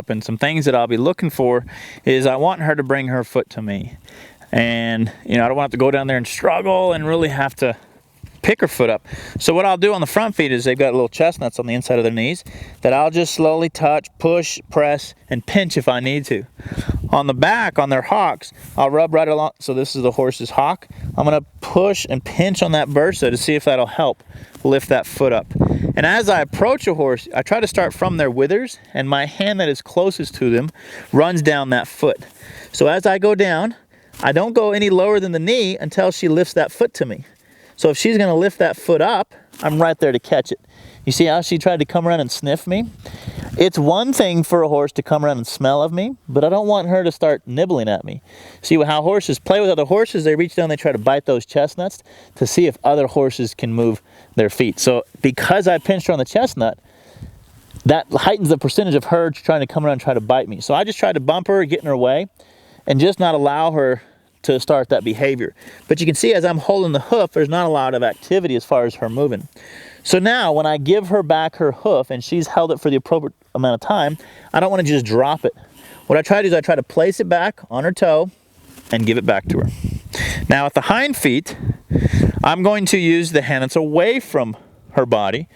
And some things that I'll be looking for is I want her to bring her foot to me. And, you know, I don't want to go down there and struggle and really have to pick her foot up. So what I'll do on the front feet is they've got little chestnuts on the inside of their knees that I'll just slowly touch, push, press, and pinch if I need to. On the back, on their hocks, I'll rub right along. So this is the horse's hock. I'm going to push and pinch on that bursa to see if that'll help lift that foot up. And as I approach a horse, I try to start from their withers, and my hand that is closest to them runs down that foot. So as I go down, I don't go any lower than the knee until she lifts that foot to me. So if she's going to lift that foot up, I'm right there to catch it. You see how she tried to come around and sniff me? It's one thing for a horse to come around and smell of me, but I don't want her to start nibbling at me. See how horses play with other horses? They reach down, they try to bite those chestnuts to see if other horses can move their feet. So because I pinched her on the chestnut, that heightens the percentage of her trying to come around and try to bite me. So I just tried to bump her, get in her way, and just not allow her to start that behavior. But you can see as I'm holding the hoof, there's not a lot of activity as far as her moving. So now when I give her back her hoof and she's held it for the appropriate amount of time, I don't want to just drop it. What I try to do is I try to place it back on her toe and give it back to her. Now at the hind feet, I'm going to use the hand that's away from her body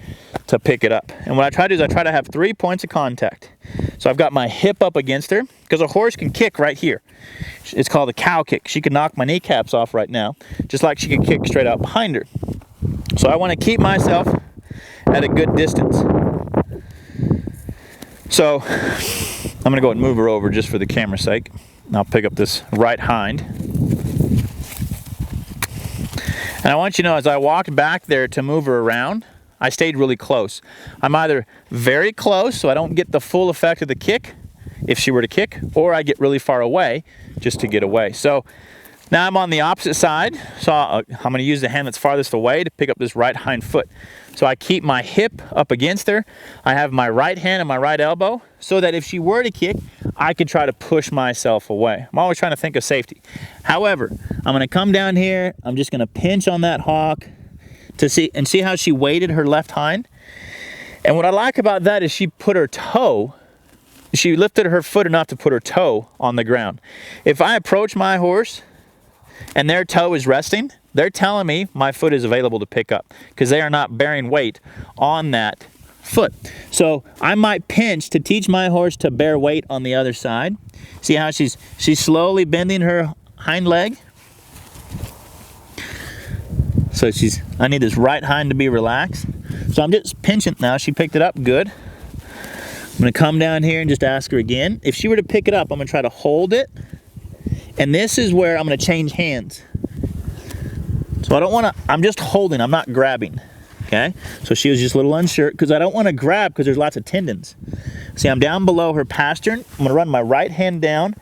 to pick it up. And what I try to do is I try to have 3 points of contact. So I've got my hip up against her, because a horse can kick right here. It's called a cow kick. She could knock my kneecaps off right now, just like she could kick straight out behind her. So I want to keep myself at a good distance. So I'm going to go and move her over just for the camera's sake. I'll pick up this right hind. And I want you to know, as I walked back there to move her around, I stayed really close. I'm either very close so I don't get the full effect of the kick if she were to kick, or I get really far away just to get away. So now I'm on the opposite side, so I'm going to use the hand that's farthest away to pick up this right hind foot. So I keep my hip up against her. I have my right hand and my right elbow so that if she were to kick, I could try to push myself away. I'm always trying to think of safety. However, I'm going to come down here. I'm just going to pinch on that hock to see how she weighted her left hind. And what I like about that is she lifted her foot enough to put her toe on the ground. If I approach my horse and their toe is resting, they're telling me my foot is available to pick up because they are not bearing weight on that foot. So I might pinch to teach my horse to bear weight on the other side. See how she's slowly bending her hind leg? So I need this right hind to be relaxed. So I'm just pinching now. She picked it up, good. I'm gonna come down here and just ask her again. If she were to pick it up, I'm gonna try to hold it. And this is where I'm gonna change hands. So I'm just holding, I'm not grabbing, okay? So she was just a little unsure because I don't wanna grab because there's lots of tendons. See, I'm down below her pastern. I'm gonna run my right hand down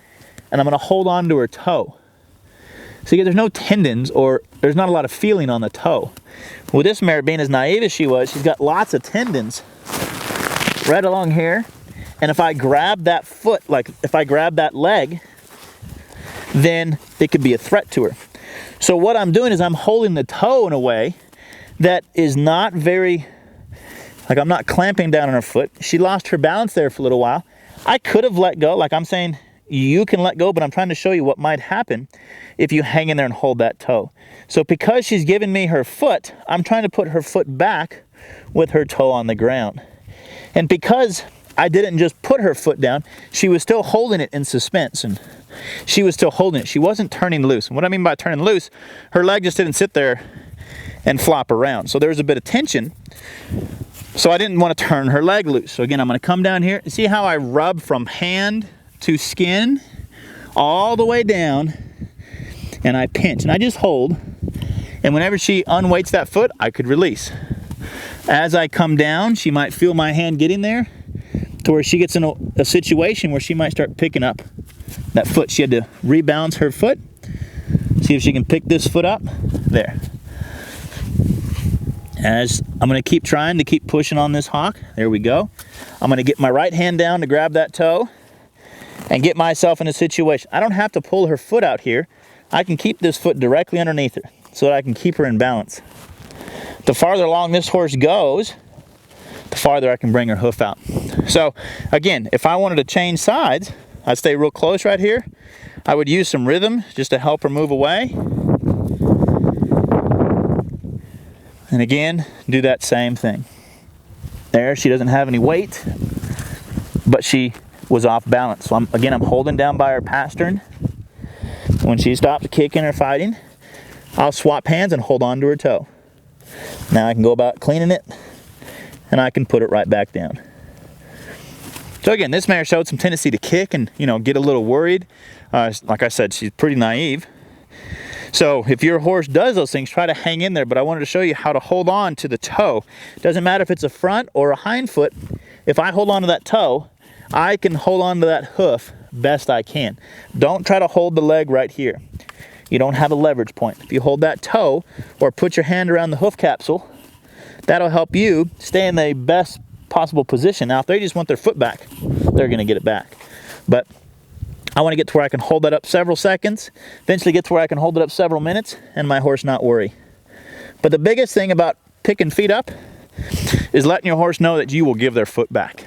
and I'm gonna hold on to her toe. See, there's no tendons or there's not a lot of feeling on the toe. With this mare, being as naive as she was, she's got lots of tendons right along here. And if I grab that foot, like if I grab that leg, then it could be a threat to her. So what I'm doing is I'm holding the toe in a way that is not very, like I'm not clamping down on her foot. She lost her balance there for a little while. I could have let go, like I'm saying, you can let go, but I'm trying to show you what might happen if you hang in there and hold that toe. So because she's given me her foot, I'm trying to put her foot back with her toe on the ground. And because I didn't just put her foot down, she was still holding it in suspense, and she was still holding it. She wasn't turning loose. And what I mean by turning loose, her leg just didn't sit there and flop around. So there was a bit of tension. So I didn't want to turn her leg loose. So again, I'm going to come down here and see how I rub from hand to skin all the way down, and I pinch and I just hold, and whenever she unweights that foot, I could release. As I come down, she might feel my hand getting there to where she gets in a situation where she might start picking up that foot. She had to rebalance her foot, see if she can pick this foot up there. As I'm going to keep trying to keep pushing on this hock. There we go. I'm going to get my right hand down to grab that toe. and get myself in a situation. I don't have to pull her foot out here. I can keep this foot directly underneath her so that I can keep her in balance. The farther along this horse goes, the farther I can bring her hoof out. So again, if I wanted to change sides, I'd stay real close right here. I would use some rhythm just to help her move away. And again, do that same thing. There, she doesn't have any weight, but she was off balance. So I'm holding down by her pastern. When she stops kicking or fighting, I'll swap hands and hold on to her toe. Now I can go about cleaning it, and I can put it right back down. So again, this mare showed some tendency to kick and, you know, get a little worried. Like I said, she's pretty naive. So if your horse does those things, try to hang in there. But I wanted to show you how to hold on to the toe. Doesn't matter if it's a front or a hind foot. If I hold on to that toe, I can hold on to that hoof best I can. Don't try to hold the leg right here. You don't have a leverage point. If you hold that toe or put your hand around the hoof capsule, that'll help you stay in the best possible position. Now, if they just want their foot back, they're going to get it back. But I want to get to where I can hold that up several seconds, eventually get to where I can hold it up several minutes, and my horse not worry. But the biggest thing about picking feet up is letting your horse know that you will give their foot back.